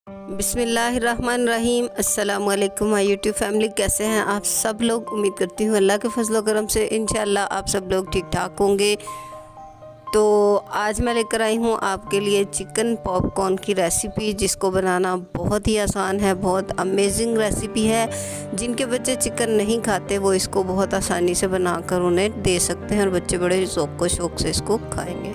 बिस्मिल्लाहिर्रहमानिर्रहीम। अस्सलाम वालेकुम माय यूट्यूब फैमिली, कैसे हैं आप सब लोग। उम्मीद करती हूँ अल्लाह के फजल करम से इंशाअल्लाह आप सब लोग ठीक ठाक होंगे। तो आज मैं लेकर आई हूँ आपके लिए चिकन पॉपकॉर्न की रेसिपी, जिसको बनाना बहुत ही आसान है, बहुत अमेजिंग रेसिपी है। जिनके बच्चे चिकन नहीं खाते वो इसको बहुत आसानी से बनाकर उन्हें दे सकते हैं और बच्चे बड़े शौक़ से इसको खाएंगे।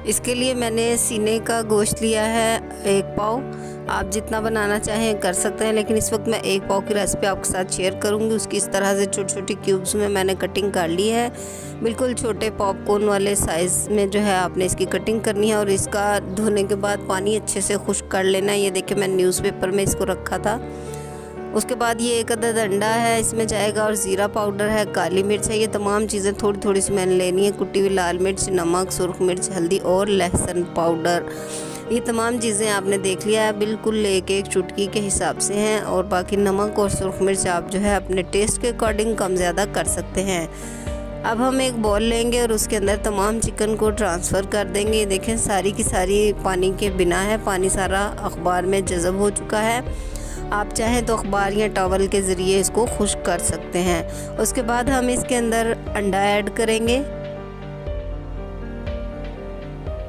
इसके लिए मैंने सीने का गोश्त लिया है 1 पाव। आप जितना बनाना चाहें कर सकते हैं, लेकिन इस वक्त मैं 1 पाव की रेसिपी आपके साथ शेयर करूंगी। उसकी इस तरह से छोटी छोटी क्यूब्स में मैंने कटिंग कर ली है। बिल्कुल छोटे पॉपकॉर्न वाले साइज़ में जो है आपने इसकी कटिंग करनी है। और इसका धोने के बाद पानी अच्छे से खुश्क कर लेना है। ये देखिए मैं न्यूज़पेपर में इसको रखा था। उसके बाद ये 1 अदद अंडा है इसमें जाएगा, और ज़ीरा पाउडर है, काली मिर्च है। ये तमाम चीज़ें थोड़ी थोड़ी सी मैंने लेनी है। कुटी हुई लाल मिर्च, नमक, सुर्ख मिर्च, हल्दी और लहसुन पाउडर। ये तमाम चीज़ें आपने देख लिया है, बिल्कुल एक चुटकी के हिसाब से हैं। और बाकी नमक और सुर्ख मिर्च आप जो है अपने टेस्ट के अकॉर्डिंग कम ज़्यादा कर सकते हैं। अब हम एक बॉल लेंगे और उसके अंदर तमाम चिकन को ट्रांसफ़र कर देंगे। देखें सारी की सारी पानी के बिना है, पानी सारा अखबार में जज़ब हो चुका है। आप चाहें तो अखबार या टॉवल के ज़रिए इसको खुश्क कर सकते हैं। उसके बाद हम इसके अंदर अंडा ऐड करेंगे।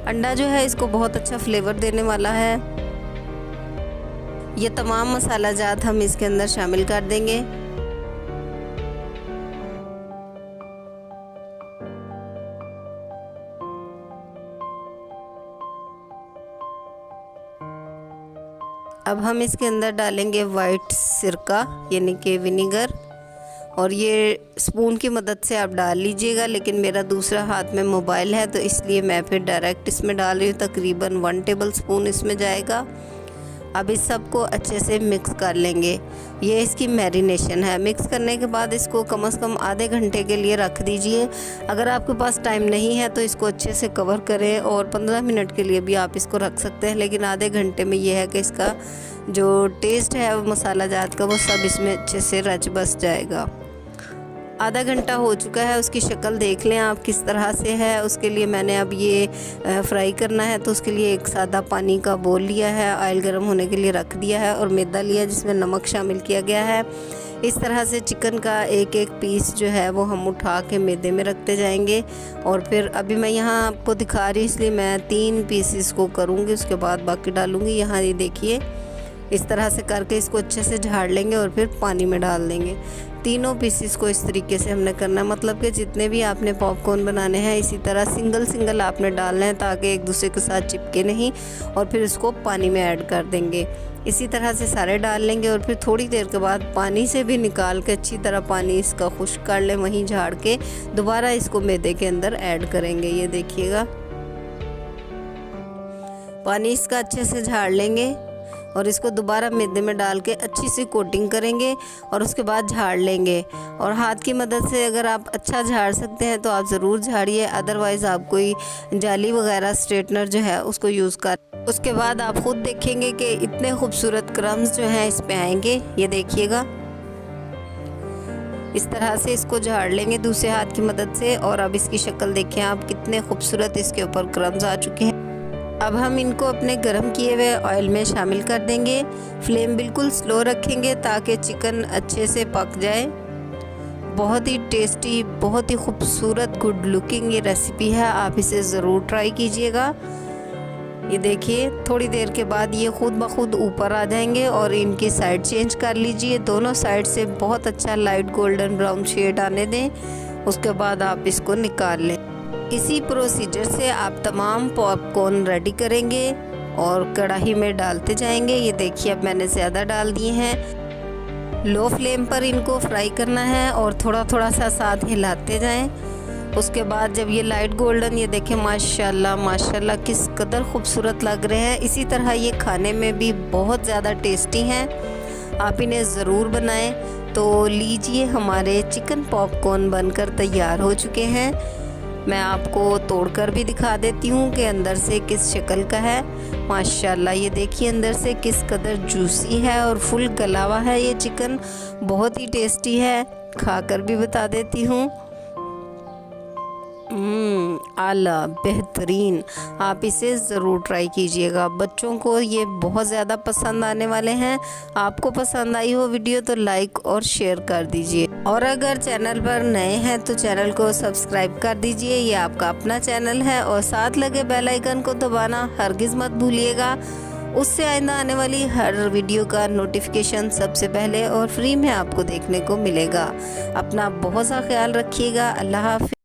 अंडा जो है इसको बहुत अच्छा फ्लेवर देने वाला है। ये तमाम मसाला जात हम इसके अंदर शामिल कर देंगे। अब हम इसके अंदर डालेंगे वाइट सिरका यानी कि विनीगर, और ये स्पून की मदद से आप डाल लीजिएगा। लेकिन मेरा दूसरा हाथ में मोबाइल है तो इसलिए मैं फिर डायरेक्ट इसमें डाल रही हूँ। तकरीबन 1 टेबल स्पून इसमें जाएगा। अब इस सब को अच्छे से मिक्स कर लेंगे। ये इसकी मैरिनेशन है। मिक्स करने के बाद इसको कम से कम आधे घंटे के लिए रख दीजिए। अगर आपके पास टाइम नहीं है तो इसको अच्छे से कवर करें, और 15 मिनट के लिए भी आप इसको रख सकते हैं। लेकिन आधे घंटे में ये है कि इसका जो टेस्ट है वो मसाला जात का वो सब इसमें अच्छे से रच बस जाएगा। आधा घंटा हो चुका है। उसकी शक्ल देख लें आप किस तरह से है। उसके लिए मैंने अब ये फ्राई करना है, तो उसके लिए एक सादा पानी का बोल लिया है, ऑयल गर्म होने के लिए रख दिया है, और मैदा लिया जिसमें नमक शामिल किया गया है। इस तरह से चिकन का एक पीस जो है वो हम उठा के मैदे में रखते जाएंगे। और फिर अभी मैं यहाँ आपको दिखा रही हूँ इसलिए मैं 3 पीसेस को करूँगी, उसके बाद बाकी डालूँगी। यहाँ ये देखिए इस तरह से करके इसको अच्छे से झाड़ लेंगे और फिर पानी में डाल देंगे। तीनों पीसेस को इस तरीके से हमने करना है, मतलब कि जितने भी आपने पॉपकॉर्न बनाने हैं इसी तरह सिंगल आपने डालना है, ताकि एक दूसरे के साथ चिपके नहीं। और फिर इसको पानी में ऐड कर देंगे। इसी तरह से सारे डाल लेंगे, और फिर थोड़ी देर के बाद पानी से भी निकाल के अच्छी तरह पानी इसका खुश्क कर लें। वहीं झाड़ के दोबारा इसको मैदे के अंदर ऐड करेंगे। ये देखिएगा पानी इसका अच्छे से झाड़ लेंगे और इसको दोबारा मैदे में डाल के अच्छी सी कोटिंग करेंगे, और उसके बाद झाड़ लेंगे। और हाथ की मदद से अगर आप अच्छा झाड़ सकते हैं तो आप ज़रूर झाड़िए, अदरवाइज़ आप कोई जाली वगैरह स्ट्रेटनर जो है उसको यूज़ कर। उसके बाद आप ख़ुद देखेंगे कि इतने खूबसूरत क्रम्स जो हैं इस पे आएंगे। ये देखिएगा इस तरह से इसको झाड़ लेंगे दूसरे हाथ की मदद से। और अब इसकी शक्ल देखें आप, कितने खूबसूरत इसके ऊपर क्रम्स आ चुके हैं। अब हम इनको अपने गरम किए हुए ऑयल में शामिल कर देंगे। फ्लेम बिल्कुल स्लो रखेंगे ताकि चिकन अच्छे से पक जाए। बहुत ही टेस्टी, बहुत ही खूबसूरत, गुड लुकिंग ये रेसिपी है। आप इसे ज़रूर ट्राई कीजिएगा। ये देखिए थोड़ी देर के बाद ये खुद ब खुद ऊपर आ जाएंगे, और इनकी साइड चेंज कर लीजिए। दोनों साइड से बहुत अच्छा लाइट गोल्डन ब्राउन शेड आने दें। उसके बाद आप इसको निकाल लें। इसी प्रोसीजर से आप तमाम पॉपकॉर्न रेडी करेंगे और कढ़ाई में डालते जाएंगे। ये देखिए अब मैंने ज़्यादा डाल दिए हैं। लो फ्लेम पर इनको फ्राई करना है और थोड़ा थोड़ा सा साथ हिलाते जाएं। उसके बाद जब ये लाइट गोल्डन, ये देखें माशाल्लाह माशाल्लाह किस कदर खूबसूरत लग रहे हैं। इसी तरह ये खाने में भी बहुत ज़्यादा टेस्टी हैं। आप इन्हें ज़रूर बनाएं। तो लीजिए हमारे चिकन पॉपकॉर्न बनकर तैयार हो चुके हैं। मैं आपको तोड़कर भी दिखा देती हूँ कि अंदर से किस शक्ल का है। माशाल्लाह ये देखिए अंदर से किस कदर जूसी है और फुल गला हुआ है। ये चिकन बहुत ही टेस्टी है, खाकर भी बता देती हूँ। आला बेहतरीन। आप इसे ज़रूर ट्राई कीजिएगा, बच्चों को ये बहुत ज़्यादा पसंद आने वाले हैं। आपको पसंद आई हो वीडियो तो लाइक और शेयर कर दीजिए, और अगर चैनल पर नए हैं तो चैनल को सब्सक्राइब कर दीजिए, ये आपका अपना चैनल है। और साथ लगे बेल आइकन को दबाना हरगिज़ मत भूलिएगा, उससे आइंदा आने वाली हर वीडियो का नोटिफिकेशन सबसे पहले और फ्री में आपको देखने को मिलेगा। अपना बहुत सा ख्याल रखिएगा। अल्लाह हाफ़िज़।